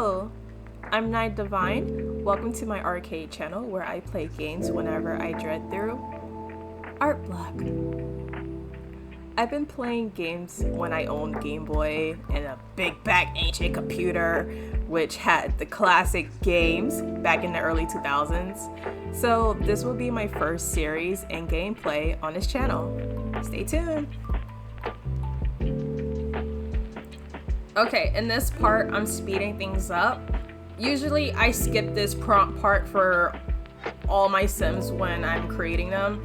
Hello, I'm Ny'Devine. Welcome to my arcade channel where I play games whenever I dread through art block. I've been playing games when I owned Game Boy and a big back ancient computer which had the classic games back in the early 2000s. So this will be my first series and gameplay on this channel. Stay tuned. Okay, in this part, I'm speeding things up. Usually I skip this prompt part for all my sims when I'm creating them.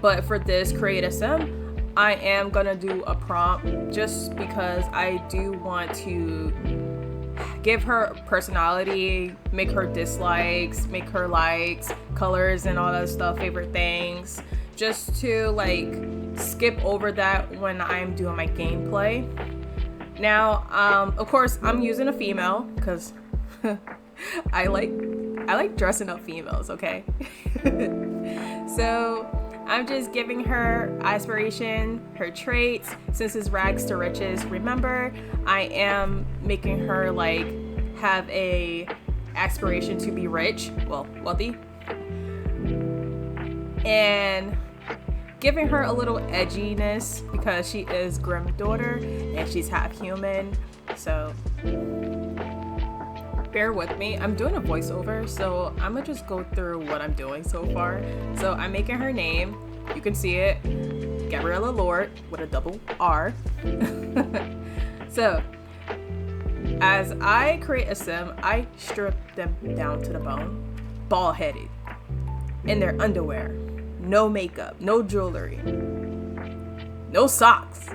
But for this create a sim, I am gonna do a prompt just because I do want to give her personality, make her dislikes, make her likes, colors and all that stuff, favorite things. Just to like skip over that when I'm doing my gameplay. Now, of course, I'm using a female because I like dressing up females, okay? So I'm just giving her aspiration, her traits, since it's rags to riches. Remember, I am making her like have a aspiration to be rich, well, wealthy, and giving her a little edginess because she is Grimm's daughter and she's half human. So bear with me. I'm doing a voiceover, so I'm gonna just go through what I'm doing so far. So I'm making her name. You can see it, Gabriella Lord with a double R. So as I create a sim, I strip them down to the bone, bald-headed, in their underwear. No makeup, no jewelry, no socks.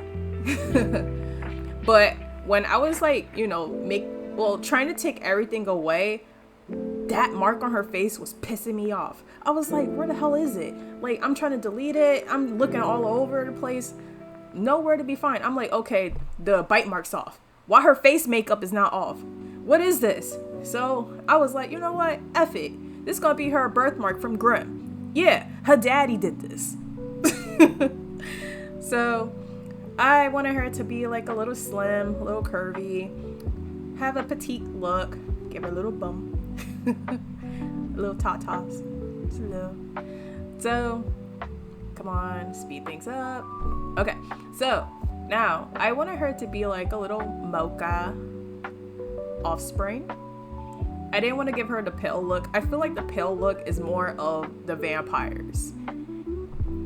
But when I was like, you know, trying to take everything away, that mark on her face was pissing me off. I was like, where the hell is it? Like, I'm trying to delete it. I'm looking all over the place. Nowhere to be found. I'm like, okay, the bite mark's off. Why her face makeup is not off? What is this? So I was like, you know what? F it. This is gonna be her birthmark from Grimm. Yeah, her daddy did this. So I wanted her to be like a little slim, a little curvy, have a petite look, give her a little bum, a little tatas, just a little. So come on, speed things up. Okay, so now I wanted her to be like a little mocha offspring. I didn't want to give her the pale look. I feel like the pale look is more of the vampires.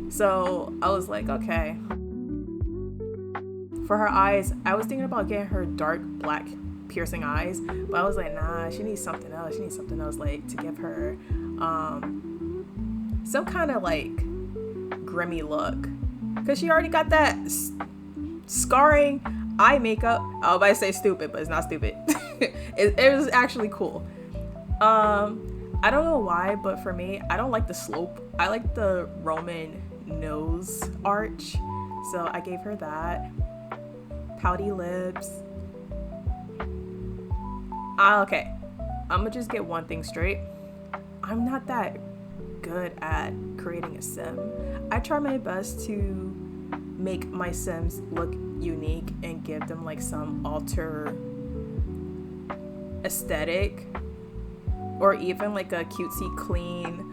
So I was like, okay. For her eyes, I was thinking about getting her dark black piercing eyes, but I was like, nah, she needs something else. She needs something else, like to give her some kind of like grimy look. Cause she already got that scarring eye makeup. I was about to say stupid, but it's not stupid. it was actually cool. I don't know why, but for me, I don't like the slope. I like the Roman nose arch. So I gave her that. Pouty lips. Okay. I'm gonna just get one thing straight. I'm not that good at creating a sim. I try my best to make my sims look unique and give them like some alter aesthetic, or even like a cutesy, clean,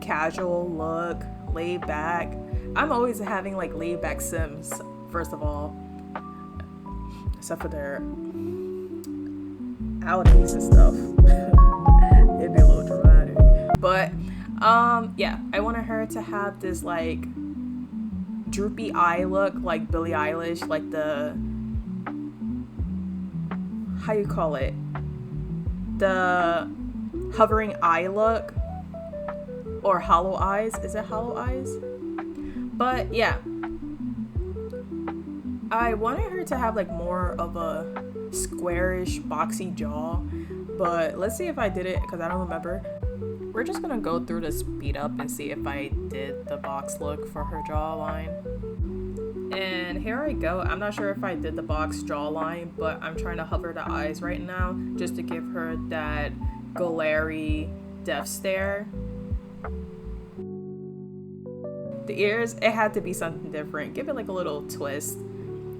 casual look, laid back. I'm always having like laid back sims, first of all, except for their outings and stuff. It'd be a little dramatic, but yeah, I wanted her to have this like droopy eye look, like Billie Eilish, like the, how you call it, the hovering eye look, or hollow eyes. Is it hollow eyes? But yeah, I wanted her to have like more of a squarish boxy jaw, but let's see if I did it because I don't remember. We're just gonna go through the speed up and see if I did the box look for her jawline. And here I go. I'm not sure if I did the box jawline, but I'm trying to hover the eyes right now just to give her that glary death stare. The ears, it had to be something different. Give it like a little twist.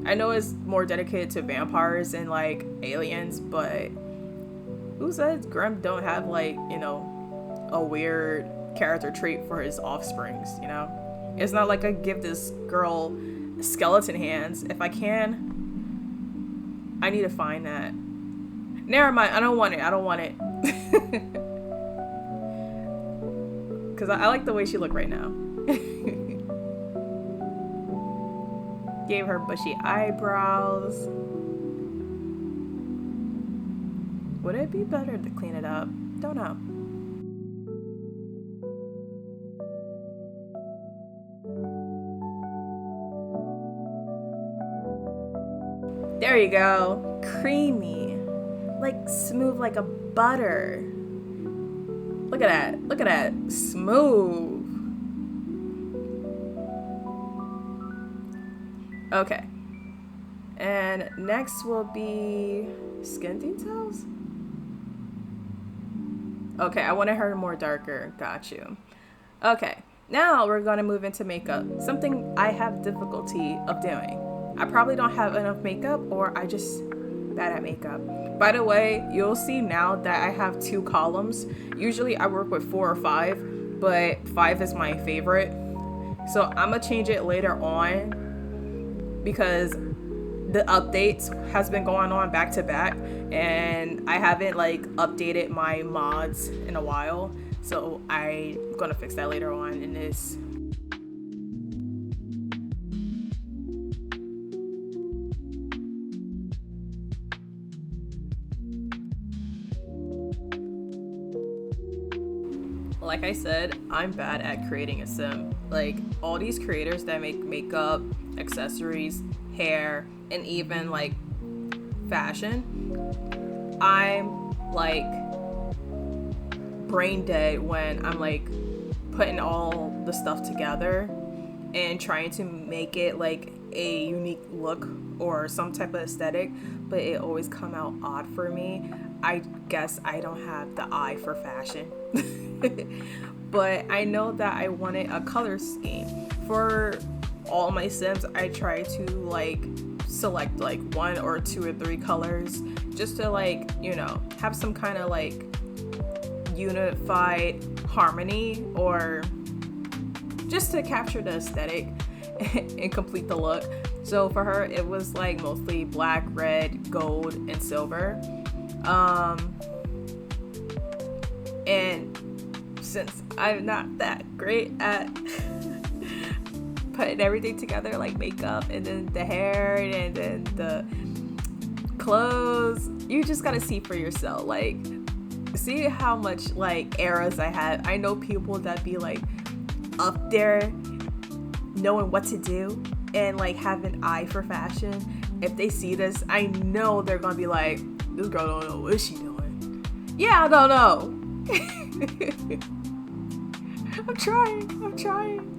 I know it's more dedicated to vampires and like aliens, but Who says Grim don't have, like, you know, a weird character trait for his offsprings, you know? It's not like I give this girl skeleton hands. If I can, I need to find that. Never mind, I don't want it. I don't want it. Because I like the way she looked right now. Gave her bushy eyebrows. Would it be better to clean it up? Don't know. There you go. Creamy. Like smooth like a butter. Look at that. Look at that. Smooth. Okay. And next will be skin details. Okay, I wanted her more darker. Got you. Okay. Now we're going to move into makeup. Something I have difficulty of doing. I probably don't have enough makeup, or I just bad at makeup. By the way, you'll see now that I have 2 columns. Usually I work with 4 or 5, but 5 is my favorite. So I'm gonna change it later on because the updates has been going on back to back, and I haven't like updated my mods in a while. So I'm gonna fix that later on in this. Like I said, I'm bad at creating a sim. Like all these creators that make makeup, accessories, hair, and even like fashion, I'm like brain dead when I'm like putting all the stuff together and trying to make it like a unique look or some type of aesthetic, but it always come out odd for me. I guess I don't have the eye for fashion. But I know that I wanted a color scheme. For all my sims, I try to like select like 1 or 2 or 3 colors just to like, you know, have some kind of like unified harmony, or just to capture the aesthetic and complete the look. So for her, it was like mostly black, red, gold, and silver. And since I'm not that great at putting everything together, like makeup and then the hair and then the clothes, you just gotta see for yourself. Like, see how much like eras I have. I know people that be like up there knowing what to do and like have an eye for fashion. If they see this, I know they're gonna be like, this girl don't know what she doing. Yeah, I don't know. I'm trying.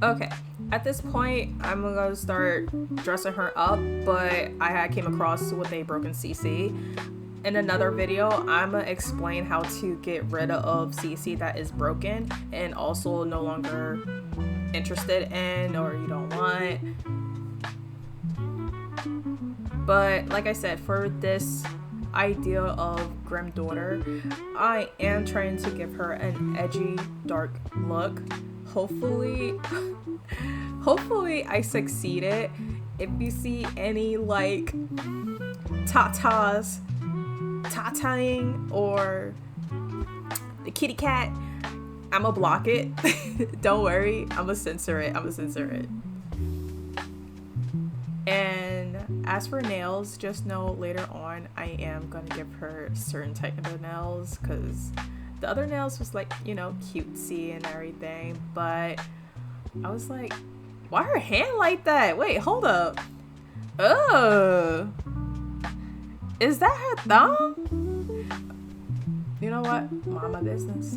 Okay, at this point, I'm gonna start dressing her up, but I came across with a broken CC. In another video, I'm gonna explain how to get rid of CC that is broken and also no longer interested in or you don't want. But like I said, for this idea of Grim daughter, I am trying to give her an edgy, dark look. Hopefully, hopefully I succeeded. If you see any like tataing or the kitty cat, I'ma block it. Don't worry, I'ma censor it. And as for nails, just know later on I am gonna give her certain type of nails, because the other nails was like, you know, cutesy and everything, but I was like, why her hand like that? Wait, hold up. Oh, is that her thumb? You know what? Mama business.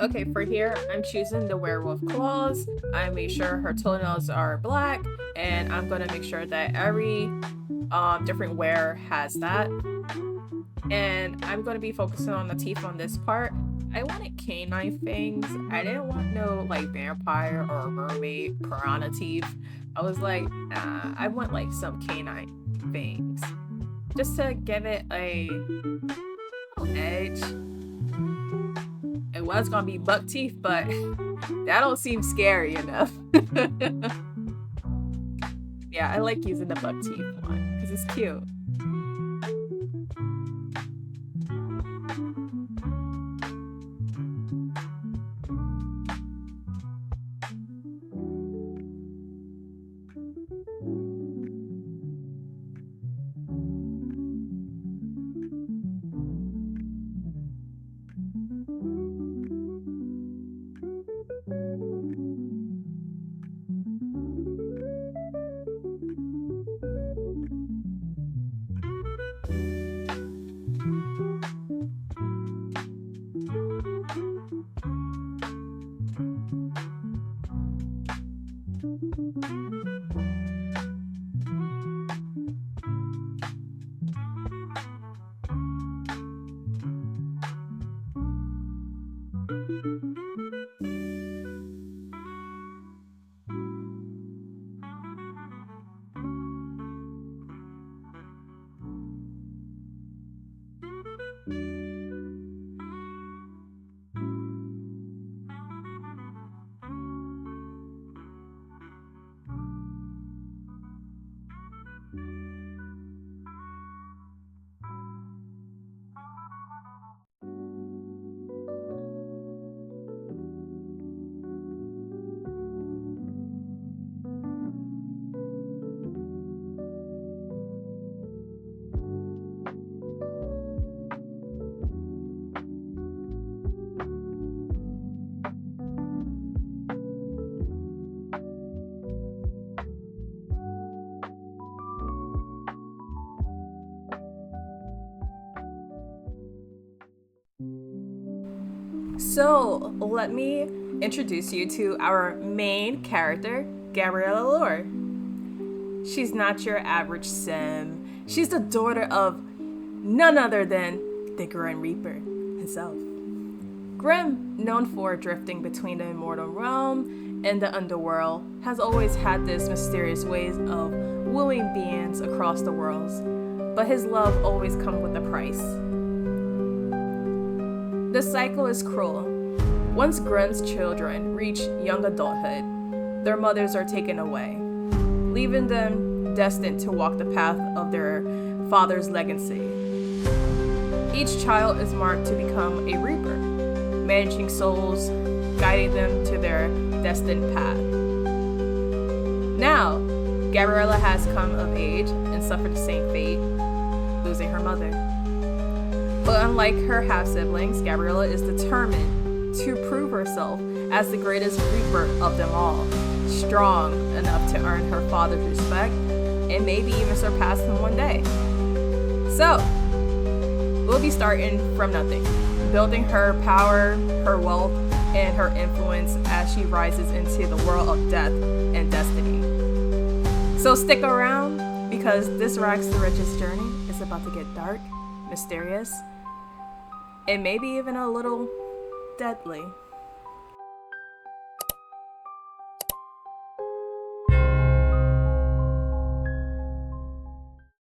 Okay, for here, I'm choosing the werewolf claws. I made sure her toenails are black, and I'm gonna make sure that every different wear has that. And I'm gonna be focusing on the teeth on this part. I wanted canine fangs. I didn't want no like vampire or mermaid piranha teeth. I was like, nah, I want like some canine fangs, just to give it a little edge. It was gonna be buck teeth, but that don't seem scary enough. Yeah, I like using the buck teeth one because it's cute. So let me introduce you to our main character, Gabriella Lore. She's not your average sim. She's the daughter of none other than the Grim Reaper himself. Grim, known for drifting between the immortal realm and the underworld, has always had this mysterious ways of wooing beings across the worlds, but his love always comes with a price. The cycle is cruel. Once Grim's children reach young adulthood, their mothers are taken away, leaving them destined to walk the path of their father's legacy. Each child is marked to become a reaper, managing souls, guiding them to their destined path. Now, Gabriella has come of age and suffered the same fate, losing her mother. But unlike her half-siblings, Gabriella is determined to prove herself as the greatest reaper of them all, strong enough to earn her father's respect and maybe even surpass him one day. So, we'll be starting from nothing, building her power, her wealth, and her influence as she rises into the world of death and destiny. So stick around, because this Rags to Riches journey is about to get dark, mysterious, and maybe even a little deadly.